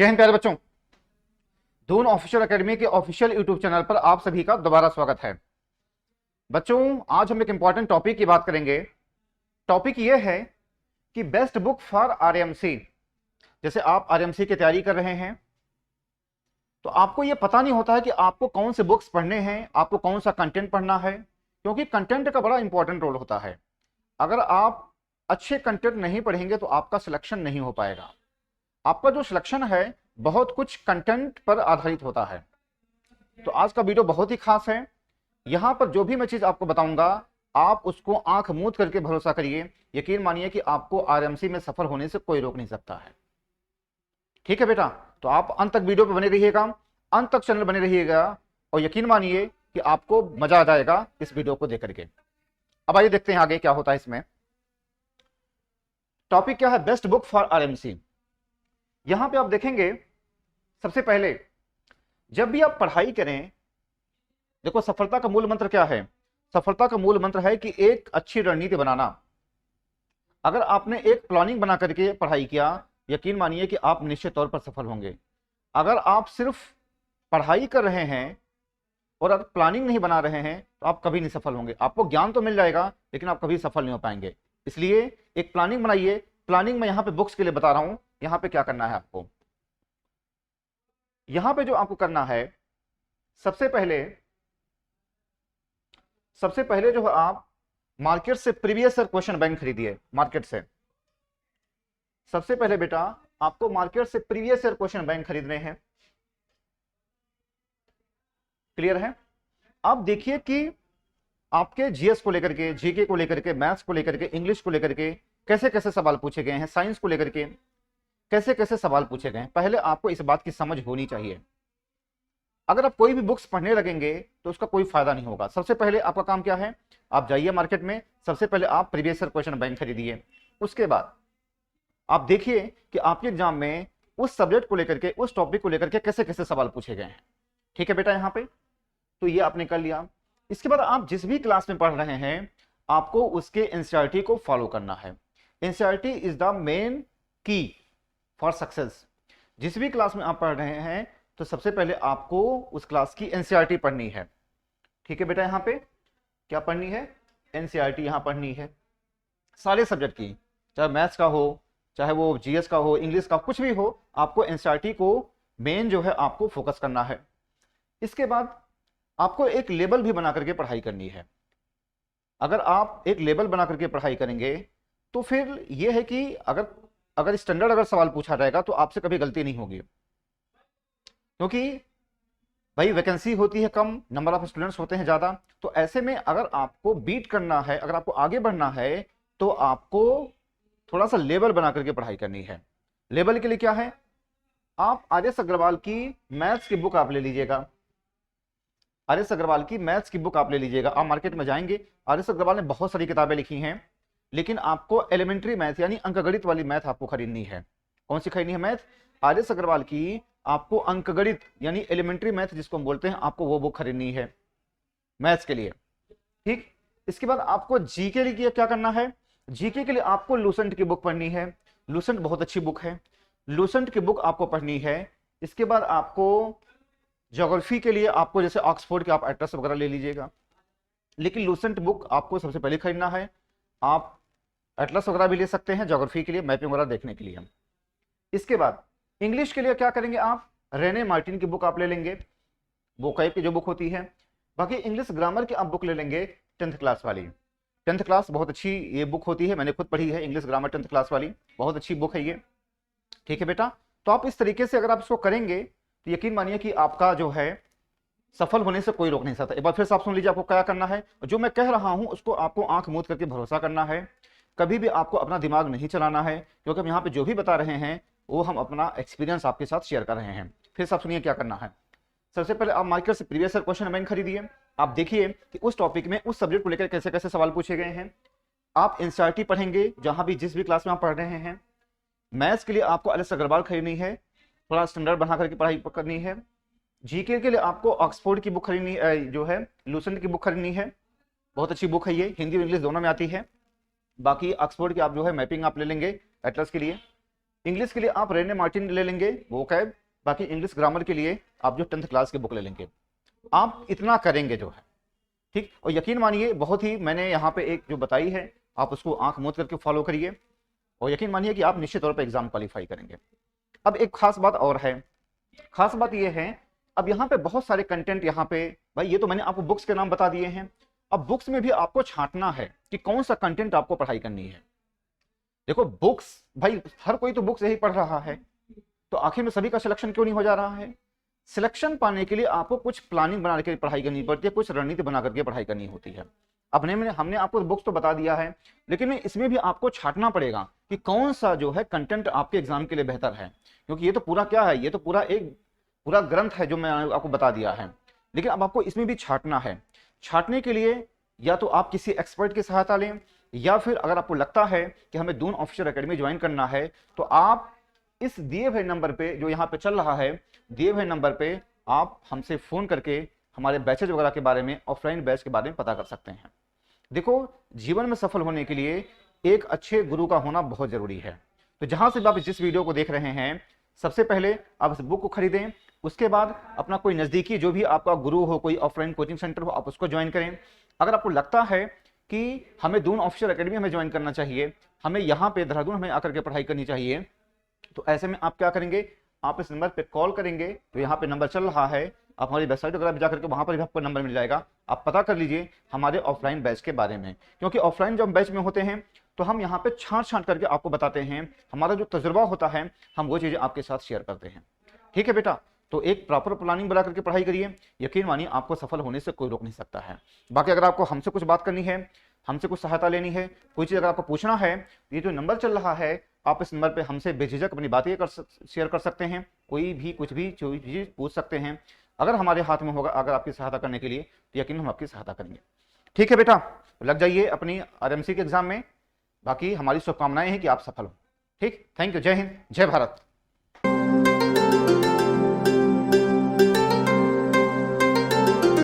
जय हिंद प्यारे बच्चों। दून ऑफिशियल एकेडमी के ऑफिशियल यूट्यूब चैनल पर आप सभी का दोबारा स्वागत है। बच्चों, आज हम एक इंपॉर्टेंट टॉपिक की बात करेंगे। टॉपिक यह है कि बेस्ट बुक फॉर आरएमसी। जैसे आप आरएमसी की तैयारी कर रहे हैं तो आपको यह पता नहीं होता है कि आपको कौन से बुक्स पढ़ने हैं, आपको कौन सा कंटेंट पढ़ना है, क्योंकि कंटेंट का बड़ा इंपॉर्टेंट रोल होता है। अगर आप अच्छे कंटेंट नहीं पढ़ेंगे तो आपका सिलेक्शन नहीं हो पाएगा। आपका जो सिलेक्शन है बहुत कुछ कंटेंट पर आधारित होता है। तो आज का वीडियो बहुत ही खास है। यहां पर जो भी मैं चीज आपको बताऊंगा आप उसको आंख मूंद करके भरोसा करिए। यकीन मानिए कि आपको आरएमसी में सफल होने से कोई रोक नहीं सकता है। ठीक है बेटा, तो आप अंत तक वीडियो पे बने रहिएगा, अंत तक चैनल बने रहिएगा और यकीन मानिए कि आपको मजा आ जाएगा इस वीडियो को देख करके। अब आइए देखते हैं आगे क्या होता है। इसमें टॉपिक क्या है? Best book for RMC. यहां पे आप देखेंगे सबसे पहले जब भी आप पढ़ाई करें, देखो सफलता का मूल मंत्र क्या है? सफलता का मूल मंत्र है कि एक अच्छी रणनीति बनाना। अगर आपने एक प्लानिंग बना करके पढ़ाई किया, यकीन मानिए कि आप निश्चित तौर पर सफल होंगे। अगर आप सिर्फ पढ़ाई कर रहे हैं और अगर प्लानिंग नहीं बना रहे हैं तो आप कभी नहीं सफल होंगे। आपको ज्ञान तो मिल जाएगा लेकिन आप कभी सफल नहीं हो पाएंगे। इसलिए एक प्लानिंग बनाइए। प्लानिंग में यहां पे बुक्स के लिए बता रहा हूं। यहां पे क्या करना है आपको, यहां पे जो आपको करना है सबसे पहले जो है आप मार्केट से प्रीवियस ईयर क्वेश्चन बैंक खरीदिए। मार्केट से सबसे पहले बेटा आपको मार्केट से प्रीवियस ईयर क्वेश्चन बैंक खरीदने हैं। क्लियर है? अब देखिए कि आपके जीएस को लेकर के, जीके को लेकर के, मैथ्स को लेकर के, इंग्लिश को लेकर के कैसे कैसे सवाल पूछे गए हैं, साइंस को लेकर के कैसे कैसे सवाल पूछे गए हैं। पहले आपको इस बात की समझ होनी चाहिए। अगर आप कोई भी बुक्स पढ़ने लगेंगे तो उसका कोई फायदा नहीं होगा। सबसे पहले आपका काम क्या है? आप जाइए मार्केट में, सबसे पहले आप प्रीवियस ईयर क्वेश्चन बैंक खरीदिए। उसके बाद आप देखिए कि आपके एग्जाम में उस सब्जेक्ट को लेकर के, उस टॉपिक को लेकर के कैसे कैसे सवाल पूछे गए हैं। ठीक है बेटा, यहां पे तो ये आपने कर लिया। इसके बाद आप जिस भी क्लास में पढ़ रहे हैं आपको उसके एनसीईआरटी को फॉलो करना है। एनसीईआरटी इज द मेन की फॉर सक्सेस। जिस भी क्लास में आप पढ़ रहे हैं तो सबसे पहले आपको उस क्लास की एनसीईआरटी पढ़नी है। ठीक है बेटा, यहां पे क्या पढ़नी है? एनसीईआरटी यहां पढ़नी है सारे सब्जेक्ट की, चाहे मैथ्स का हो, चाहे वो जीएस का हो, इंग्लिश का, कुछ भी हो, आपको एनसीईआरटी को मेन जो है आपको फोकस करना है। इसके बाद आपको एक लेवल भी बना करके पढ़ाई करनी है। अगर आप एक लेवल बना करके पढ़ाई करेंगे तो फिर यह है कि अगर स्टैंडर्ड अगर सवाल पूछा जाएगा तो आपसे कभी गलती नहीं होगी, क्योंकि भाई वैकेंसी होती है कम, नंबर ऑफ स्टूडेंट्स होते हैं ज्यादा। तो ऐसे में अगर आपको बीट करना है, अगर आपको आगे बढ़ना है तो आपको थोड़ा सा लेवल बना करके पढ़ाई करनी है। लेवल के लिए क्या है? आप आर.एस. अग्रवाल की मैथ्स की बुक आप ले लीजिएगा। आर.एस. अग्रवाल की मैथ्स की बुक आप ले लीजिएगा। आप मार्केट में जाएंगे, आर.एस. अग्रवाल ने बहुत सारी किताबें लिखी हैं, लेकिन आपको एलिमेंट्री मैथ यानी अंकगणित वाली मैथ आपको खरीदनी है। कौन सी खरीदनी है मैथ? आर.एस. अग्रवाल की आपको अंकगणित यानी एलिमेंट्री मैथ जिसको हम बोलते हैं, आपको वो बुक खरीदनी है मैथ्स के लिए। ठीक। इसके बाद आपको जीके के लिए क्या करना है? जीके के लिए आपको लूसेंट की बुक पढ़नी है। लूसेंट बहुत अच्छी बुक है, लूसेंट की बुक आपको पढ़नी है। इसके बाद आपको ज्योग्राफी के लिए आपको जैसे ऑक्सफोर्ड के आप एटलस वगैरह ले लीजिएगा, लेकिन लूसेंट बुक आपको सबसे पहले खरीदना है। आप एटलस वगैरह भी ले सकते हैं ज्योग्राफी के लिए, मैपिंग वगैरह देखने के लिए। इसके बाद इंग्लिश के लिए क्या करेंगे? आप रेने मार्टिन की बुक आप ले लेंगे, वोकैब की जो बुक होती है। बाकी इंग्लिश ग्रामर की आप बुक ले लेंगे 10th क्लास वाली। 10th क्लास बहुत अच्छी ये बुक होती है, मैंने खुद पढ़ी है इंग्लिश ग्रामर 10th क्लास वाली, बहुत अच्छी बुक है ये। ठीक है बेटा, तो आप इस तरीके से अगर आप इसको करेंगे तो यकीन मानिए कि आपका जो है सफल होने से कोई रोक नहीं सकता। एक बार फिर से आप सुन लीजिए आपको क्या करना है। जो मैं कह रहा हूं उसको आपको आंख मूंद करके भरोसा करना है। कभी भी आपको अपना दिमाग नहीं चलाना है, क्योंकि हम यहाँ पे जो भी बता रहे हैं वो हम अपना एक्सपीरियंस आपके साथ शेयर कर रहे हैं। फिर से आप सुनिए क्या करना है। सबसे पहले आप मार्केट से प्रीवियस ईयर क्वेश्चन बैंक खरीदिए। आप देखिए कि उस टॉपिक में, उस सब्जेक्ट को लेकर कैसे कैसे सवाल पूछे गए हैं। आप एनसीईआरटी पढ़ेंगे जहां भी जिस भी क्लास में आप पढ़ रहे हैं। मैथ्स के लिए आपको आर.एस. अग्रवाल खरीदनी है, थोड़ा स्टैंडर्ड बना करके पढ़ाई करनी है। जीके के लिए आपको ऑक्सफोर्ड की बुक खरीदनी जो है लूसेंट की बुक खरीदनी है, बहुत अच्छी बुक है ये, हिंदी और इंग्लिश दोनों में आती है। बाकी ऑक्सफोर्ड की आप जो है मैपिंग आप ले लेंगे एटलस के लिए। इंग्लिश के लिए आप रेने मार्टिन ले लेंगे वो कैब, बाकी इंग्लिश ग्रामर के लिए आप जो 10th क्लास की बुक ले लेंगे। आप इतना करेंगे जो है, ठीक। और यकीन मानिए बहुत ही मैंने यहाँ पे एक जो बताई है आप उसको आंख मूंद करके फॉलो करिए, और यकीन मानिए कि आप निश्चित तौर पर एग्जाम क्वालिफाई करेंगे। अब एक खास बात और है, खास बात यह है, अब यहाँ पे बहुत सारे कंटेंट यहाँ पे, भाई ये तो मैंने आपको बुक्स के नाम बता दिए हैं, अब बुक्स में भी आपको छांटना है कि कौन सा कंटेंट आपको पढ़ाई करनी है। देखो बुक्स, भाई हर कोई तो बुक्स यही पढ़ रहा है, तो आखिर में सभी का सिलेक्शन क्यों नहीं हो जा रहा है? सिलेक्शन पाने के लिए आपको कुछ प्लानिंग बना के पढ़ाई करनी पड़ती है, कुछ रणनीति बना करके पढ़ाई करनी होती है। अब हमने आपको बुक्स तो बता दिया है, लेकिन इसमें भी आपको छांटना पड़ेगा कि कौन सा जो है कंटेंट आपके एग्जाम के लिए बेहतर है, क्योंकि ये तो पूरा क्या है, ये तो पूरा ग्रंथ है जो मैं आपको बता दिया है, लेकिन अब आपको इसमें भी छांटना है। छांटने के लिए या तो आप किसी एक्सपर्ट की सहायता लें, या फिर अगर आपको लगता है कि हमें दून ऑफिसर एकेडमी ज्वाइन करना है, तो आप इस दिए हुए नंबर पे जो यहाँ पे चल रहा है, दिए हुए नंबर पे आप हमसे फोन करके हमारे बैचेज वगैरह के बारे में, ऑफलाइन बैच के बारे में पता कर सकते हैं। देखो जीवन में सफल होने के लिए एक अच्छे गुरु का होना बहुत जरूरी है। तो जहां से भी आप जिस वीडियो को देख रहे हैं, सबसे पहले आप इस बुक को खरीदें, उसके बाद अपना कोई नजदीकी जो भी आपका गुरु हो, कोई ऑफलाइन कोचिंग सेंटर हो, आप उसको ज्वाइन करें। अगर आपको लगता है कि हमें दून ऑफिसर एकेडमी हमें ज्वाइन करना चाहिए, हमें यहाँ पे देहरादून हमें आकर के पढ़ाई करनी चाहिए, तो ऐसे में आप क्या करेंगे, आप इस नंबर पे कॉल करेंगे, तो यहाँ पे नंबर चल रहा है, आप हमारी वेबसाइट वगैरह पे जाकर के वहां पर भी आपको नंबर मिल जाएगा। आप पता कर लीजिए हमारे ऑफलाइन बैच के बारे में, क्योंकि ऑफलाइन जब बैच में होते हैं तो हम यहाँ पे छांट करके आपको बताते हैं, हमारा जो तजुर्बा होता है हम वो चीजें आपके साथ शेयर करते हैं। ठीक है बेटा, तो एक प्रॉपर प्लानिंग बना करके पढ़ाई करिए, यकीन मानिए आपको सफल होने से कोई रोक नहीं सकता है। बाकी अगर आपको हमसे कुछ बात करनी है, हमसे कुछ सहायता लेनी है, कोई चीज अगर आपको पूछना है, ये जो नंबर चल रहा है आप इस नंबर पे हमसे बेझिझक अपनी बातें शेयर कर सकते हैं, कोई भी कुछ भी चीज पूछ सकते हैं। अगर हमारे हाथ में होगा अगर आपकी सहायता करने के लिए, तो यकीन हम आपकी सहायता करेंगे। ठीक है बेटा, लग जाइए अपनी आरएमसी के एग्जाम में, बाकी हमारी शुभकामनाएं हैं कि आप सफल हो। ठीक, थैंक यू, जय हिंद, जय भारत।